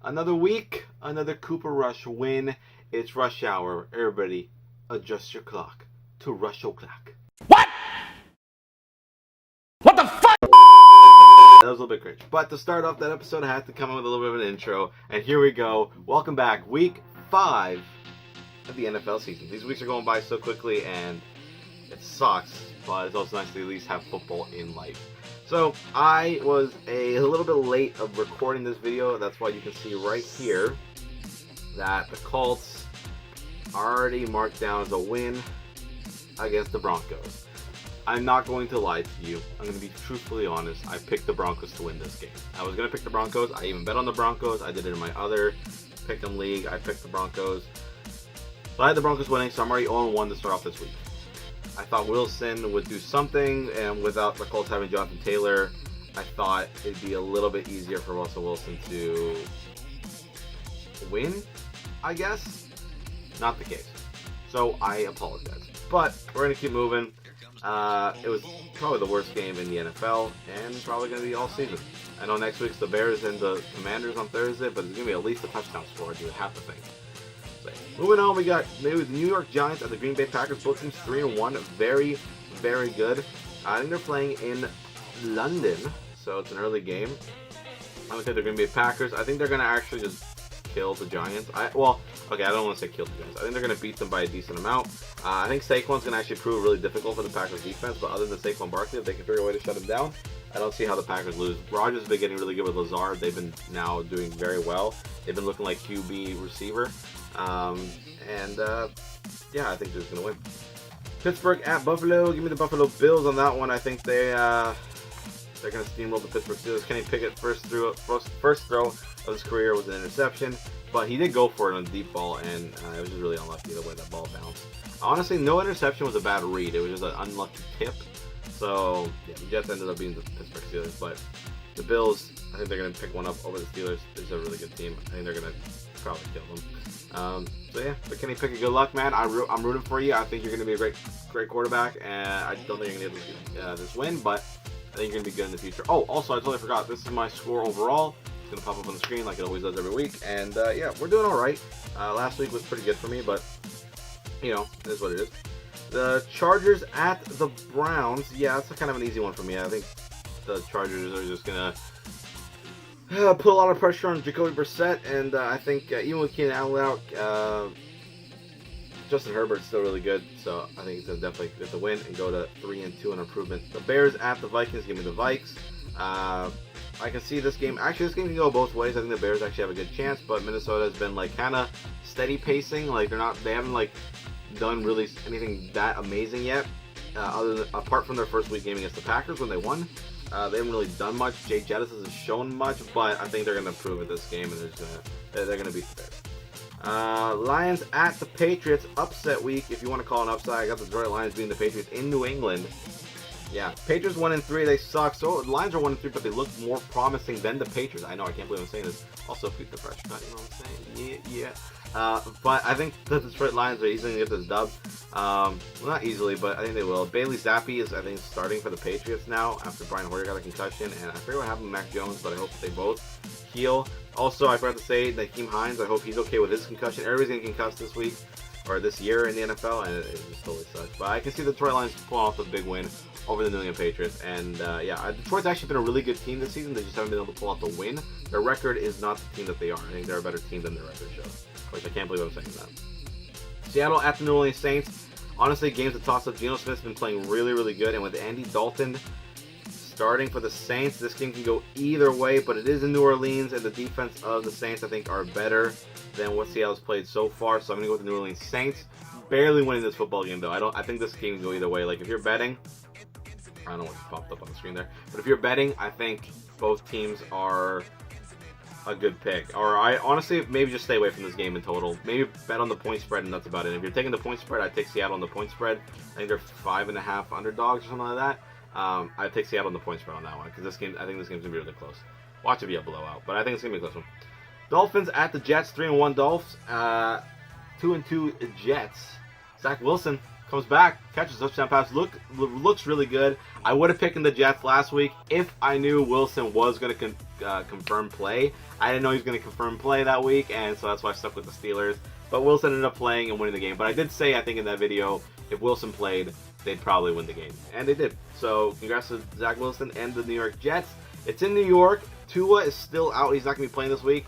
Another week, another Cooper Rush win. It's rush hour. Everybody, adjust your clock to Rush O'Clock. What? What the fuck? That was a little bit cringe. But to start off that episode, I had to come up with a little bit of an intro. And here we go. Welcome back. Week 5 of the NFL season. These weeks are going by so quickly, and it sucks. But it's also nice to at least have football in life. So I was a little bit late of recording this video. That's why you can see right here that the Colts are already marked down as a win against the Broncos. I'm not going to lie to you. I'm going to be truthfully honest. I picked the Broncos to win this game. I was going to pick the Broncos. I even bet on the Broncos. I did it in my other pick'em league. I picked the Broncos. So I had the Broncos winning, so I'm already 0-1 to start off this week. I thought Wilson would do something, and without the Colts having Jonathan Taylor, I thought it'd be a little bit easier for Russell Wilson to win, I guess. Not the case. So I apologize. But we're going to keep moving. It was probably the worst game in the NFL, and probably going to be all season. I know next week's the Bears and the Commanders on Thursday, but it's going to be at least a touchdown score. You would have to think. Moving on, we got maybe the New York Giants and the Green Bay Packers. Both teams 3-1. Very, very good. I think they're playing in London, so it's an early game. I'm going to say the Green Bay Packers. I think they're going to actually just kill the Giants. I don't want to say kill the Giants. I think they're going to beat them by a decent amount. I think Saquon's going to actually prove really difficult for the Packers defense, but other than Saquon Barkley, if they can figure a way to shut him down, I don't see how the Packers lose. Rodgers has been getting really good with Lazard. They've been now doing very well. They've been looking like QB receiver. Yeah, I think they're just going to win. Pittsburgh at Buffalo. Give me the Buffalo Bills on that one. I think they're going to steamroll the Pittsburgh Steelers. Kenny Pickett first throw of his career was an interception, but he did go for it on a deep ball, and it was just really unlucky the way that ball bounced. Honestly, no interception was a bad read. It was just an unlucky tip. So, yeah, the Jets ended up being the Pittsburgh Steelers, but the Bills, I think they're going to pick one up over the Steelers. They're a really good team. I think they're going to probably kill them. So yeah, but Kenny Pickett, good luck, man. I'm rooting for you. I think you're going to be a great quarterback, and I don't think you're going to get this win, but I think you're going to be good in the future. Oh, also, I totally forgot. This is my score overall. It's going to pop up on the screen like it always does every week, and yeah, we're doing all right. Last week was pretty good for me, but you know, it is what it is. The Chargers at the Browns. Yeah, that's kind of an easy one for me. I think the Chargers are just going to put a lot of pressure on Jacoby Brissett, and I think even with Keenan Allen out, Justin Herbert's still really good, so I think he's going to definitely get the win and go to 3-2 an improvement. The Bears at the Vikings. Give me the Vikes. I can see this game. Actually, this game can go both ways. I think the Bears actually have a good chance, but Minnesota has been like kind of steady pacing. Like they haven't like done really anything that amazing yet, apart from their first week game against the Packers when they won. They haven't really done much. Jay Jettis hasn't shown much, but I think they're going to improve at this game, and they're going to beat the Bears. Lions at the Patriots. Upset week, if you want to call it an upset. I got the Detroit Lions beating the Patriots in New England. Yeah, Patriots 1-3. They suck. So the Lions are 1-3, but they look more promising than the Patriots. I know, I can't believe I'm saying this. Also, keep the fresh cut. You know what I'm saying? Yeah. But I think the Detroit Lions are easily going to get this dub. Well, not easily, but I think they will. Bailey Zappi is, I think, starting for the Patriots now after Brian Hoyer got a concussion. And I forget what happened to Mac Jones, but I hope they both heal. Also, I forgot to say, Nakeem Hines, I hope he's okay with his concussion. Everybody's getting concussed this week, or this year in the NFL, and it just totally sucks. But I can see the Detroit Lions pulling off a big win over the New England Patriots. And yeah, Detroit's actually been a really good team this season. They just haven't been able to pull out the win. Their record is not the team that they are. I think they're a better team than their record shows, which I can't believe I'm saying that. Seattle at the New Orleans Saints. Honestly, game's a toss-up. Geno Smith's been playing really, really good, and with Andy Dalton starting for the Saints, this game can go either way, but it is in New Orleans, and the defense of the Saints, I think, are better than what Seattle's played so far, so I'm going to go with the New Orleans Saints. Barely winning this football game, though. I think this game can go either way. Like, if you're betting, I don't know what just popped up on the screen there, but if you're betting, I think both teams are a good pick. Or I honestly maybe just stay away from this game in total. Maybe bet on the point spread, and that's about it. If you're taking the point spread, I'd take Seattle on the point spread. I think they're 5.5 underdogs or something like that. I'd take Seattle on the point spread on that one, because this game, I think this game's gonna be really close. Watch it be a blowout, but I think it's gonna be a close one. Dolphins at the Jets. 3-1 Dolphs. 2-2 Jets. Zach Wilson comes back, catches a touchdown pass, looks really good. I would have picked the Jets last week if I knew Wilson was going to confirmed play. I didn't know he was going to confirm play that week, and so that's why I stuck with the Steelers. But Wilson ended up playing and winning the game. But I did say, I think in that video, if Wilson played, they'd probably win the game. And they did. So congrats to Zach Wilson and the New York Jets. It's in New York. Tua is still out. He's not going to be playing this week.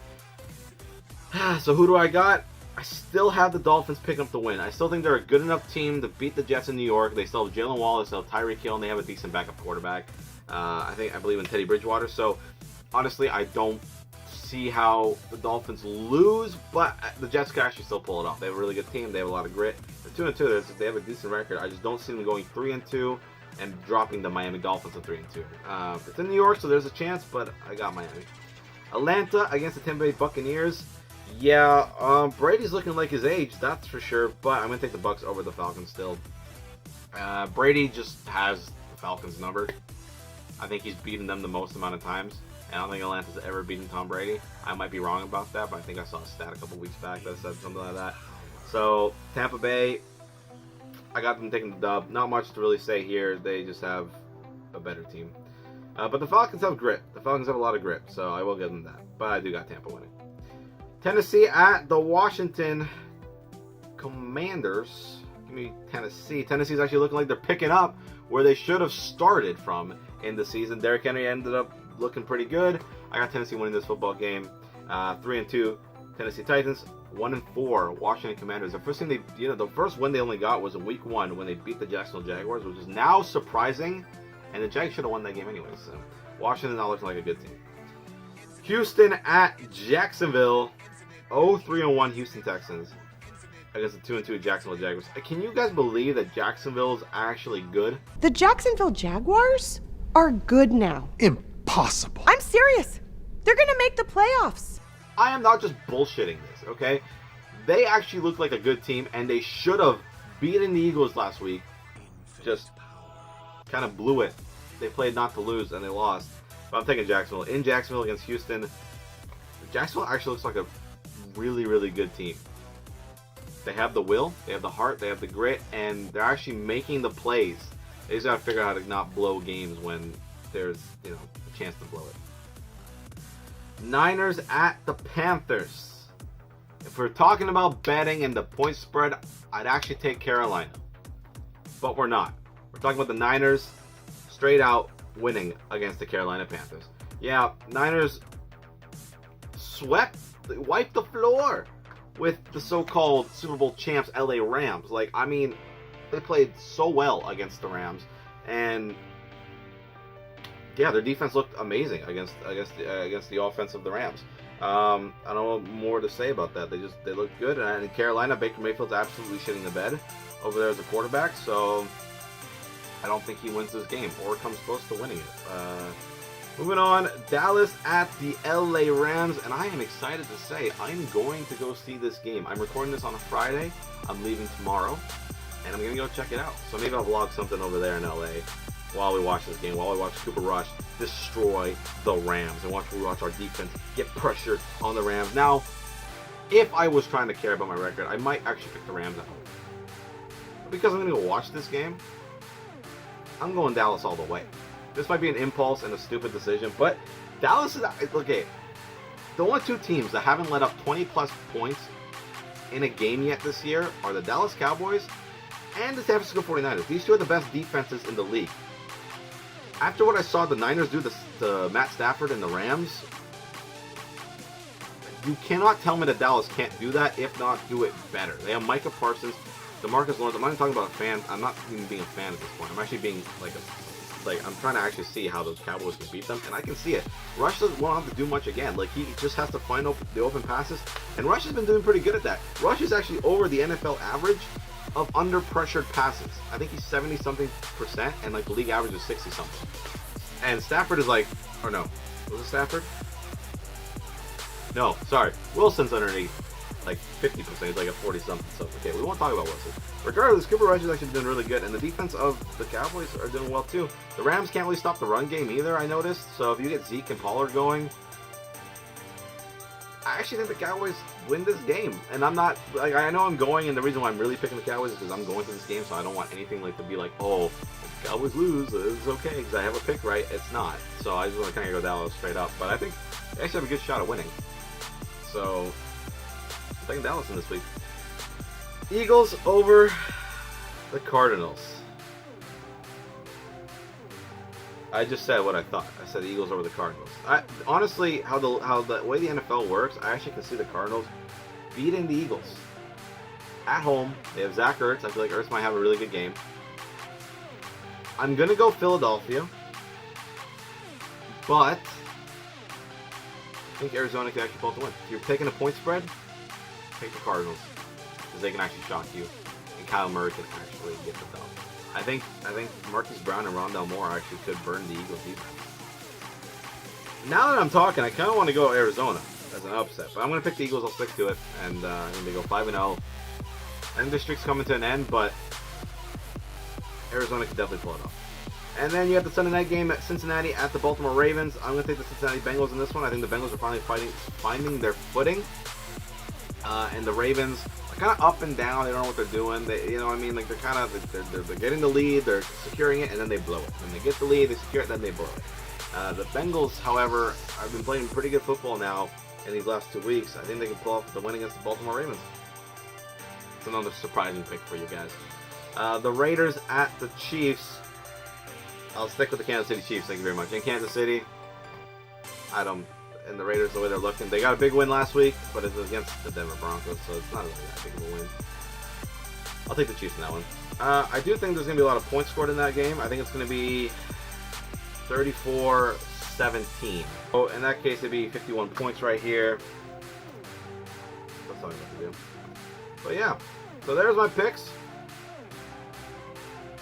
So who do I got? I still have the Dolphins picking up the win. I still think they're a good enough team to beat the Jets in New York. They still have Jalen Wallace, they still have Tyreek Hill, and they have a decent backup quarterback. I believe in Teddy Bridgewater. So honestly, I don't see how the Dolphins lose, but the Jets can actually still pull it off. They have a really good team. They have a lot of grit. They're 2-2. They have a decent record. I just don't see them going 3-2 and dropping the Miami Dolphins to 3-2. It's in New York, so there's a chance, but I got Miami. Atlanta against the Tampa Bay Buccaneers. Yeah, Brady's looking like his age, that's for sure, but I'm going to take the Bucs over the Falcons still. Brady just has the Falcons numbered. I think he's beaten them the most amount of times. I don't think Atlanta's ever beaten Tom Brady. I might be wrong about that, but I think I saw a stat a couple weeks back that said something like that. So, Tampa Bay, I got them taking the dub. Not much to really say here. They just have a better team. But the Falcons have grit. The Falcons have a lot of grit, so I will give them that. But I do got Tampa winning. Tennessee at the Washington Commanders. Give me Tennessee. Tennessee's actually looking like they're picking up where they should have started from in the season. Derrick Henry ended up looking pretty good. I got Tennessee winning this football game. 3-2 Tennessee Titans. 1-4 Washington Commanders. The first thing the first win they only got was in Week 1 when they beat the Jacksonville Jaguars, which is now surprising. And the Jags should have won that game anyway. So Washington now looking like a good team. Houston at Jacksonville. 0-3-1 Houston Texans against the 2-2 Jacksonville Jaguars. Can you guys believe that Jacksonville is actually good? The Jacksonville Jaguars are good now. Impossible. I'm serious. They're going to make the playoffs. I am not just bullshitting this, okay? They actually look like a good team, and they should have beaten the Eagles last week. Just kind of blew it. They played not to lose, and they lost. But I'm taking Jacksonville. In Jacksonville against Houston, Jacksonville actually looks like a really, really good team. They have the will, they have the heart, they have the grit, and they're actually making the plays. They just gotta figure out how to not blow games when there's, a chance to blow it. Niners at the Panthers. If we're talking about betting and the point spread, I'd actually take Carolina. But we're not. We're talking about the Niners straight out winning against the Carolina Panthers. Yeah, Niners wiped the floor with the so-called Super Bowl champs LA Rams. They played so well against the Rams, and yeah, their defense looked amazing against the offense of the Rams. I don't know more to say about that. They looked good, and in Carolina, Baker Mayfield's absolutely shitting the bed over there as a quarterback. So I don't think he wins this game or comes close to winning it. Moving on, Dallas at the LA Rams, and I am excited to say I'm going to go see this game. I'm recording this on a Friday. I'm leaving tomorrow, and I'm going to go check it out. So maybe I'll vlog something over there in LA while we watch this game, while we watch Cooper Rush destroy the Rams, and watch our defense get pressured on the Rams. Now, if I was trying to care about my record, I might actually pick the Rams at home. But because I'm going to go watch this game, I'm going Dallas all the way. This might be an impulse and a stupid decision, but Dallas is, okay, the only two teams that haven't let up 20-plus points in a game yet this year are the Dallas Cowboys and the San Francisco 49ers. These two are the best defenses in the league. After what I saw the Niners do to Matt Stafford and the Rams, you cannot tell me that Dallas can't do that, if not do it better. They have Micah Parsons, DeMarcus Lawrence. I'm not even talking about a fan. I'm not even being a fan at this point. I'm actually being I'm trying to actually see how those Cowboys can beat them, and I can see it. Rush won't have to do much again. He just has to find the open passes, and Rush has been doing pretty good at that. Rush is actually over the NFL average of under pressured passes. I think he's 70-something%, and the league average is 60-something. And Stafford is was it Stafford? No, sorry. Wilson's underneath 50%. He's a 40-something. So, okay, we won't talk about Wilson. Regardless, Cooper Rush is actually doing really good, and the defense of the Cowboys are doing well too. The Rams can't really stop the run game either, I noticed. So if you get Zeke and Pollard going, I actually think the Cowboys win this game. And I'm not, I know I'm going, and the reason why I'm really picking the Cowboys is because I'm going to this game, so I don't want anything to be oh, the Cowboys lose, it's okay because I have a pick right. It's not. So I just want to kind of go Dallas straight up. But I think they actually have a good shot at winning. So I'm taking Dallas in this week. Eagles over the Cardinals. I just said what I thought. I said the Eagles over the Cardinals. Honestly, how the way the NFL works, I actually can see the Cardinals beating the Eagles. At home, they have Zach Ertz. I feel like Ertz might have a really good game. I'm going to go Philadelphia. But I think Arizona can actually pull out the win. If you're taking a point spread, take the Cardinals. Because they can actually shock you. And Kyle Murray can actually get the dub. I think Marcus Brown and Rondale Moore actually could burn the Eagles defense. Now that I'm talking, I kind of want to go Arizona as an upset. But I'm going to pick the Eagles. I'll stick to it. And I'm going to go 5-0. I think the streak's coming to an end, but Arizona can definitely pull it off. And then you have the Sunday night game at Cincinnati at the Baltimore Ravens. I'm going to take the Cincinnati Bengals in this one. I think the Bengals are finally finding their footing. And the Ravens are kind of up and down. They don't know what they're doing. You know what I mean? Like they're getting the lead, they're securing it, and then they blow it. When they get the lead, they secure it, then they blow it. The Bengals, however, have been playing pretty good football now in these last 2 weeks. I think they can pull off the win against the Baltimore Ravens. It's another surprising pick for you guys. The Raiders at the Chiefs. I'll stick with the Kansas City Chiefs. Thank you very much. In Kansas City, and the Raiders, the way they're looking, they got a big win last week, but it was against the Denver Broncos, so it's not really that big of a win. I'll take the Chiefs in that one. I do think there's going to be a lot of points scored in that game. I think it's going to be 34-17. So in that case, it'd be 51 points right here. That's all I'm going to do. But yeah, so there's my picks.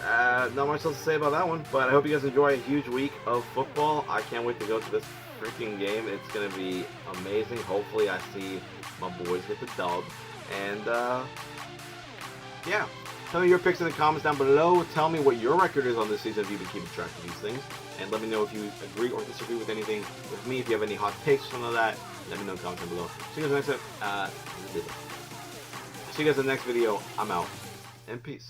Not much else to say about that one, but I hope you guys enjoy a huge week of football. I can't wait to go to this freaking game. It's going to be amazing. Hopefully I see my boys get the dub. And yeah, tell me your picks in the comments down below. Tell me what your record is on this season if you've been keeping track of these things. And let me know if you agree or disagree with anything with me. If you have any hot takes from that, let me know in the comments down below. See you guys in the next video. I'm out. And peace.